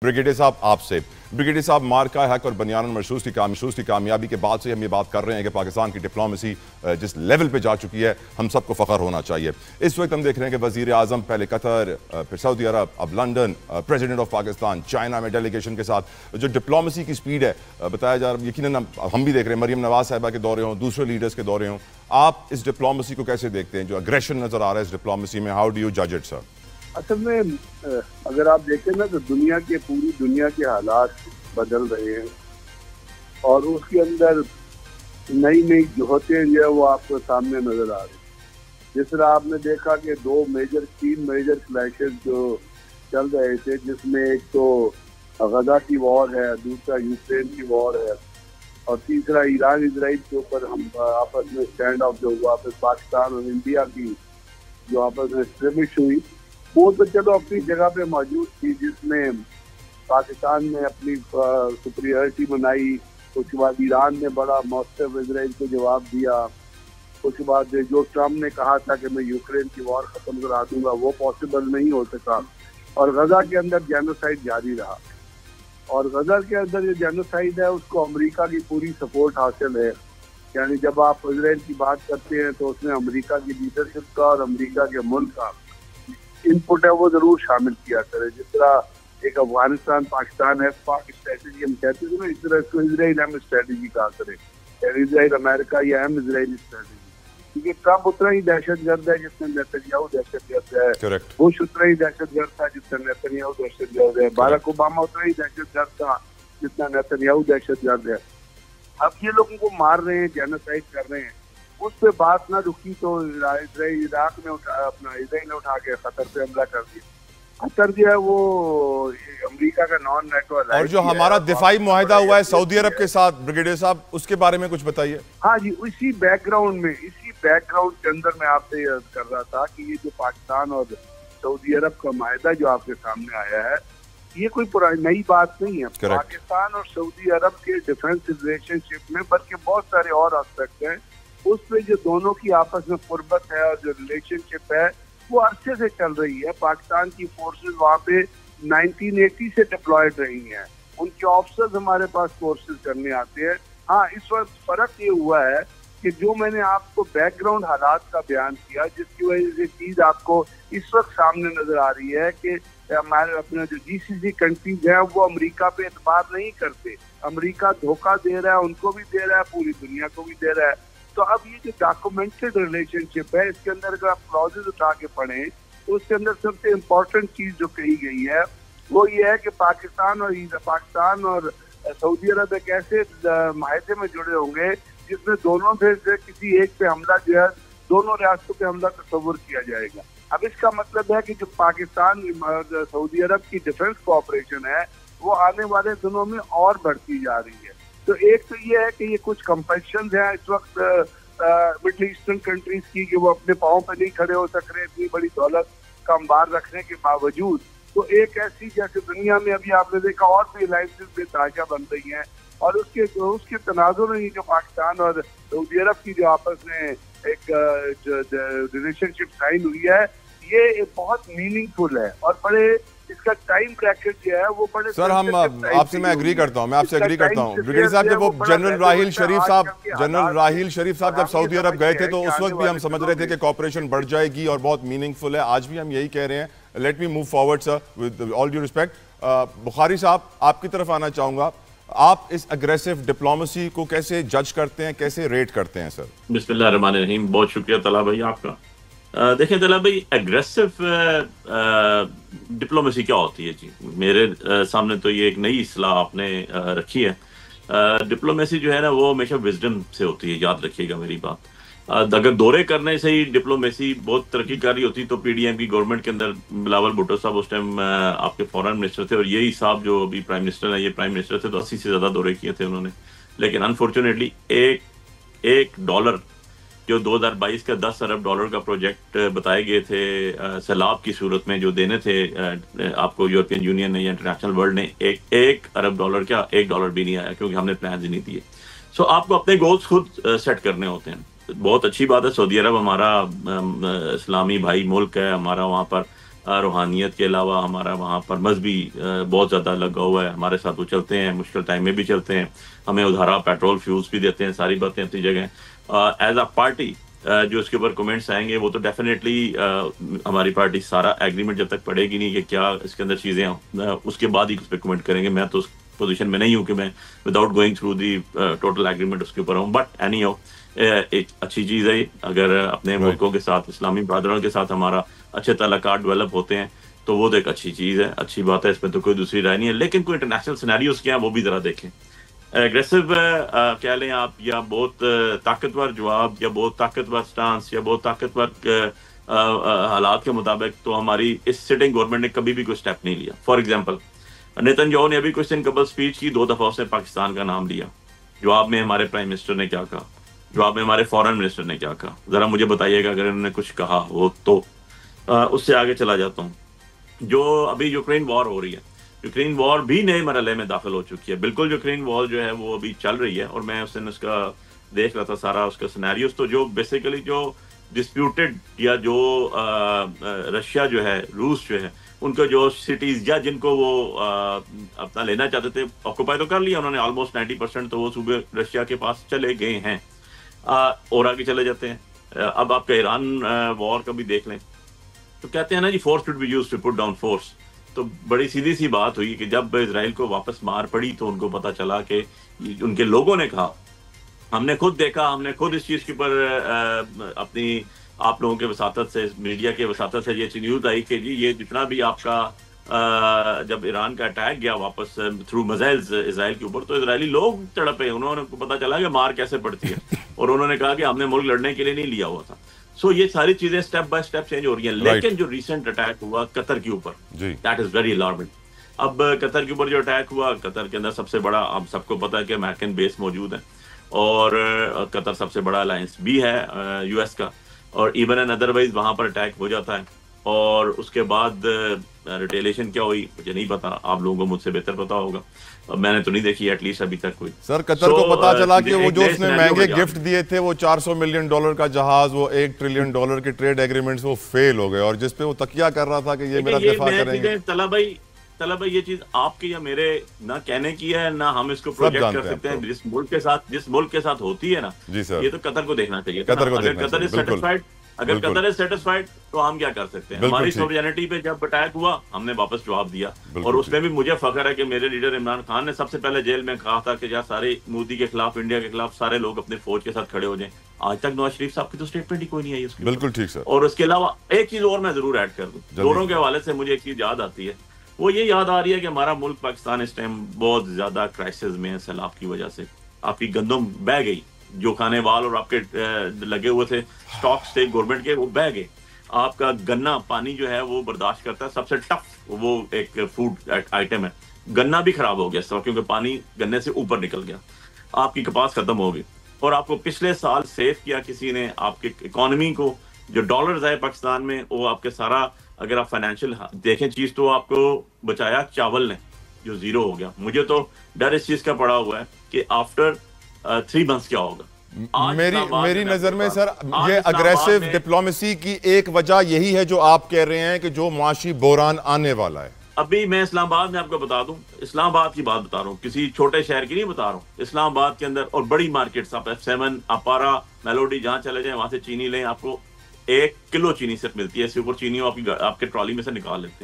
Brigadier साहब आपसे, brigadier साहब, मार्का हक और बनियान मशरूस की कामयाबी के बाद से हम ये बात कर रहे हैं कि पाकिस्तान की डिप्लोमेसी जिस लेवल पे जा चुकी है, हम सबको फ़ख्र होना चाहिए। इस वक्त हम देख रहे हैं कि वज़ीर आज़म पहले कतर, फिर सऊदी अरब, अब London, president of Pakistan China में डेलीगेशन के साथ जो डिप्लोमेसी की स्पीड है, बताया जा रहा, यकीनन हम भी देख रहे हैं, मरीम नवाज साहिबा के दौरे हों, दूसरे लीडर्स के दौरे हों, आप इस डिप्लोमेसी को कैसे देखते हैं? जो अग्रेशन नज़र आ रहा है इस डिप्लोमेसी में, हाउ डू यू जज इट सर? असल में अगर आप देखें ना तो पूरी दुनिया के हालात बदल रहे हैं और उसके अंदर नई नई जोहतें जो है वो आपको सामने नजर आ रही हैं। जिस तरह आपने देखा कि तीन मेजर क्लैशेस जो चल रहे थे, जिसमें एक तो गजा की वॉर है, दूसरा यूक्रेन की वॉर है और तीसरा ईरान इजराइल के ऊपर हम आपस में स्टैंड ऑफ जो हुआ, फिर पाकिस्तान और इंडिया की जो आपस में स्क्रिमिश हुई, वो तो चलो अपनी जगह पे मौजूद थी, जिसमें पाकिस्तान ने अपनी सुपीरियरिटी बनाई। उसके बाद ईरान ने बड़ा मौसम इजराइल को जवाब दिया। उसके बाद जो ट्रम्प ने कहा था कि मैं यूक्रेन की वॉर खत्म करा दूंगा, वो पॉसिबल नहीं हो सका और गजा के अंदर जेनोसाइड जारी रहा। और गजा के अंदर जो जेनोसाइड है उसको अमेरिका की पूरी सपोर्ट हासिल है। यानी जब आप इजराइल की बात करते हैं तो उसमें अमेरिका की लीडरशिप का और अमेरिका के मुल्क का इनपुट है वो जरूर शामिल किया करे। जिस तरह एक अफगानिस्तान पाकिस्तान है स्ट्रेटेजी हम कहते थे ना, इस तरह इसको इजराइल अहम स्ट्रेटेजी कहा करे, इजराइल अमेरिका या अहम इजरायली स्ट्रेटेजी। क्योंकि ट्रम्प उतना ही दहशतगर्द है जितना नेतन्याहू दहशतगर्द है, बुश उतना ही दहशतगर्द था जितना नेतन्याहू दहशतगर्द है, बाराक ओबामा उतना ही दहशतगर्द था जितना नेतन्याहू दहशतगर्द है। अब ये लोगों को मार रहे हैं, जेनोसाइड कर रहे हैं, उस पे बात ना रुकी तो इराक में इजराइल ने उठा के कतर पे हमला कर दिया। कतर जो है वो अमेरिका का नॉन नेटो और जो हमारा दिफाई मुआहिदा हुआ है सऊदी अरब के साथ, ब्रिगेडियर साहब उसके बारे में कुछ बताइए। हाँ जी, इसी बैकग्राउंड के अंदर मैं आपसे कर रहा था कि ये जो पाकिस्तान और सऊदी अरब का मुआहिदा जो आपके सामने आया है, ये कोई पुरानी नई बात नहीं है। पाकिस्तान और सऊदी अरब के डिफेंस रिलेशनशिप में बल्कि बहुत सारे और एस्पेक्ट हैं। उसमें जो दोनों की आपस में कुर्बत है और जो रिलेशनशिप है वो अरसे से चल रही है। पाकिस्तान की फोर्सेस वहाँ पे 1980 से डिप्लॉयड रही हैं, उनके ऑफिसर्स हमारे पास कोर्सेज करने आते हैं। हाँ, इस वक्त फर्क ये हुआ है कि जो मैंने आपको बैकग्राउंड हालात का बयान किया, जिसकी वजह से चीज आपको इस वक्त सामने नजर आ रही है कि हमारे अपने जो जीसीसी कंट्रीज हैं वो अमेरिका पे एतबार नहीं करते। अमेरिका धोखा दे रहा है, उनको भी दे रहा है, पूरी दुनिया को भी दे रहा है। तो अब ये जो डॉक्यूमेंटेड रिलेशनशिप है, इसके अंदर अगर आप क्लॉजेज उठा के पढ़ें तो उसके अंदर सबसे इम्पोर्टेंट चीज जो कही गई है वो ये है कि पाकिस्तान और सऊदी अरब एक ऐसे माहिदे में जुड़े होंगे जिसमें दोनों से किसी एक पे हमला जो है, दोनों रियासतों पे हमला तस्वुर किया जाएगा। अब इसका मतलब है कि जो पाकिस्तान सऊदी अरब की डिफेंस कोऑपरेशन है वो आने वाले दिनों में और बढ़ती जा रही है। तो एक तो ये है कि ये कुछ कंपल्शंस हैं इस वक्त मिडिल ईस्टर्न कंट्रीज की कि वो अपने पाँव पे नहीं खड़े हो सक रहे इतनी बड़ी दौलत का अंबार रखने के बावजूद। तो एक ऐसी जैसे दुनिया में अभी आपने देखा और भी अलायंसेस बेतहाशा बन रही हैं और उसके तनाजुर में जो पाकिस्तान और सऊदी अरब की जो आपस में एक रिलेशनशिप साइन हुई है, ये बहुत मीनिंगफुल है और बड़े इसका टाइम ट्रैकर जो है वो बड़े। सर हम आपसे मैं एग्री करता हूँ, ब्रिगेडियर साहब, जब वो जनरल राहील शरीफ साहब जब सऊदी अरब गए थे तो उस वक्त भी हम समझ रहे थे कि कॉपरेशन बढ़ जाएगी और बहुत मीनिंगफुल है। आज भी हम यही कह रहे हैं। Let me move forward sir, with all due respect. Bukhari साहब, आपकी तरफ आना चाहूंगा। आप इस अग्रेसिव डिप्लोमेसी को कैसे जज करते हैं, कैसे रेट करते हैं सर? बिस्मिल्लाहिर्रहमानिर्रहीम। बहुत शुक्रिया तला भाई आपका। देखें तला भाई, एग्रेसिव डिप्लोमेसी क्या होती है जी? मेरे सामने तो ये एक नई इस्लाह आपने रखी है। डिप्लोमेसी जो है ना वो हमेशा विजडम से होती है, याद रखिएगा मेरी बात। अगर दौरे करने से ही डिप्लोमेसी बहुत तरक्की कर रही होती तो पीडीएम की गवर्नमेंट के अंदर बिलावल भुट्टो साहब उस टाइम आपके फॉरेन मिनिस्टर थे और यही साहब जो अभी प्राइम मिनिस्टर है, ये प्राइम मिनिस्टर थे तो 80 से ज़्यादा दौरे किए थे उन्होंने। लेकिन अनफॉर्चुनेटली एक डॉलर जो 2022 का 10 अरब डॉलर का प्रोजेक्ट बताए गए थे सैलाब की सूरत में जो देने थे आपको यूरोपियन यूनियन ने या इंटरनेशनल वर्ल्ड ने, एक अरब डॉलर क्या, $1 भी नहीं आया क्योंकि हमने प्लान ही नहीं दिए। सो आपको अपने गोल्स खुद सेट करने होते हैं। बहुत अच्छी बात है, सऊदी अरब हमारा इस्लामी भाई मुल्क है, हमारा वहाँ पर रूहानियत के अलावा हमारा वहाँ पर मजहबी बहुत ज़्यादा लगा हुआ है, हमारे साथ वो चलते हैं, मुश्किल टाइम में भी चलते हैं, हमें उधारा पेट्रोल फ्यूल्स भी देते हैं, सारी बातें अपनी जगह। एज अ पार्टी जो इसके ऊपर कमेंट्स आएंगे वो तो डेफिनेटली हमारी पार्टी सारा एग्रीमेंट जब तक पढ़ेगी नहीं कि क्या इसके अंदर चीज़ें उसके बाद ही उस पर कमेंट करेंगे। मैं तो उस पोजीशन में नहीं हूँ कि मैं without going through the total agreement उसके ऊपर हूँ। बट एनी हाउ एक अच्छी चीज़ है, अगर अपने मुल्कों के साथ, इस्लामी ब्रादरों के साथ हमारा अच्छे ताल्लुकात डेवलप होते हैं तो वो तो एक अच्छी चीज़ है, अच्छी बात है, इसमें तो कोई दूसरी राय नहीं है। लेकिन कोई इंटरनेशनल सिनेरियोज क्या है वो भी ज़रा देखें। एग्रेसिव कह लें आप, या बहुत ताकतवर जवाब, या बहुत ताकतवर स्टांस, या बहुत ताकतवर हालात के मुताबिक तो हमारी इस सिटिंग गवर्नमेंट ने कभी भी कोई स्टेप नहीं लिया। फॉर एग्जाम्पल नेतन्याहू ने अभी कुछ दिन कबल स्पीच की, 2 दफा उसने पाकिस्तान का नाम लिया। जवाब में हमारे प्राइम मिनिस्टर ने क्या कहा, जवाब में हमारे फॉरेन मिनिस्टर ने क्या कहा, जरा मुझे बताइएगा अगर इन्होंने कुछ कहा हो तो। उससे आगे चला जाता हूँ, जो अभी यूक्रेन वॉर हो रही है, यूक्रेन वॉर भी नए मरहले में दाखिल हो चुकी है। बिल्कुल यूक्रेन वॉर जो है वो अभी चल रही है, और मैं उस दिन उसका देख रहा था सारा उसका सिनेरियोस। तो जो बेसिकली जो डिस्प्यूटेड, या जो रशिया जो है, रूस जो है, उनको जो सिटीज या जिनको वो अपना लेना चाहते थे, ऑक्युपाई तो कर लिया उन्होंने, ऑलमोस्ट 90% तो वो सूबे रशिया के पास चले गए हैं। और आगे चले जाते हैं। अब आपका ईरान वॉर का भी देख लें, तो कहते हैं ना जी force should be used to put down force. तो बड़ी सीधी सी बात हुई कि जब इजराइल को वापस मार पड़ी तो उनको पता चला कि उनके लोगों ने कहा, हमने खुद देखा, हमने खुद इस चीज के ऊपर अपनी आप लोगों के वसातत से, मीडिया के वसातत से ये न्यूज आई कि जी ये जितना भी आपका जब ईरान का अटैक गया वापस थ्रू मिसाइल्स इजराइल के ऊपर, तो इजरायली लोग तड़पे, उन्होंने पता चला कि मार कैसे पड़ती है, और उन्होंने कहा कि हमने मुल्क लड़ने के लिए नहीं लिया हुआ था। सो ये सारी चीजें स्टेप बाय स्टेप चेंज हो रही हैं। लेकिन जो रिसेंट अटैक हुआ कतर के ऊपर, दैट इज वेरी अलार्मिंग। अब कतर के ऊपर जो अटैक हुआ, कतर के अंदर सबसे बड़ा, अब सबको पता है कि अमेरिकन बेस मौजूद है, और कतर सबसे बड़ा अलायंस भी है यूएस का, और इवन एंड अदरवाइज वहां पर अटैक हो जाता है, और उसके बाद रिटेलिएशन क्या हुई मुझे नहीं पता, आप लोगों को मुझसे बेहतर पता होगा, मैंने तो नहीं देखी एटलीस्ट अभी तक कोई। सर कतर को पता चला कि वो जो उसने महंगे गिफ्ट दिए थे, वो $400 मिलियन का जहाज, वो $1 ट्रिलियन के ट्रेड एग्रीमेंट्स, वो फेल हो गए, और जिसपे वो तकिया कर रहा था कि ये मेरा दिफा करेंगे। तला भाई ये चीज आपके या मेरे ना कहने की है, ना हम इसको प्रोजेक्ट कर सकते हैं। जिस मुल्क के साथ होती है ना, जी सर, ये तो कतर को देखना चाहिए। अगर कतर इज सेटिस्फाइड तो हम क्या कर सकते हैं। हमारी सॉवरेनिटी पे जब अटैक हुआ हमने वापस जवाब दिया, और उसमें भी मुझे फख्र है कि मेरे लीडर इमरान खान ने सबसे पहले जेल में कहा था कि यार सारे मोदी के खिलाफ, इंडिया के खिलाफ सारे लोग अपने फौज के साथ खड़े हो जाएं। आज तक नवाज शरीफ साहब की तो स्टेटमेंट ही कोई नहीं आई उसकी। बिल्कुल ठीक सर। और उसके अलावा एक चीज और मैं जरूर ऐड कर दूं, दोनों के हवाले से मुझे एक चीज याद आती है, वो ये याद आ रही है कि हमारा मुल्क पाकिस्तान इस टाइम बहुत ज्यादा क्राइसिस में है सैलाब की वजह से। आपकी गंदम बह गई, जो खाने वाल और आपके लगे हुए थे स्टॉक्स थे गवर्नमेंट के, वो बह गए। आपका गन्ना पानी जो है वो बर्दाश्त करता है, सबसे टफ वो एक फूड आइटम है। गन्ना भी खराब हो गया इस वक्त क्योंकि पानी गन्ने से ऊपर निकल गया। आपकी कपास खत्म हो गई, और आपको पिछले साल सेव किया किसी ने, आपके इकोनॉमी को जो डॉलर्स आए पाकिस्तान में, वो आपके सारा, अगर आप फाइनेंशियल देखें चीज, तो आपको बचाया चावल ने जो जीरो हो गया। मुझे तो डर इस चीज का पड़ा हुआ है कि आफ्टर 3 मंथ्स क्या होगा। मेरी नजर में सर ये अग्रेसिव डिप्लोमेसी की एक वजह यही है जो आप कह रहे हैं कि जो मुआशी बहरान आने वाला है। अभी मैं इस्लामाबाद में आपको बता दूं, इस्लामाबाद की बात बता रहा हूँ, किसी छोटे शहर की नहीं बता रहा हूँ। इस्लामाबाद के अंदर और बड़ी मार्केट्स, आप F7, अपारा, मेलोडी, जहां चले जाएं वहां से चीनी लें, आपको 1 किलो चीनी सिर्फ मिलती है। इसके ऊपर चीनी आपके ट्रॉली में से निकाल लेते हैं।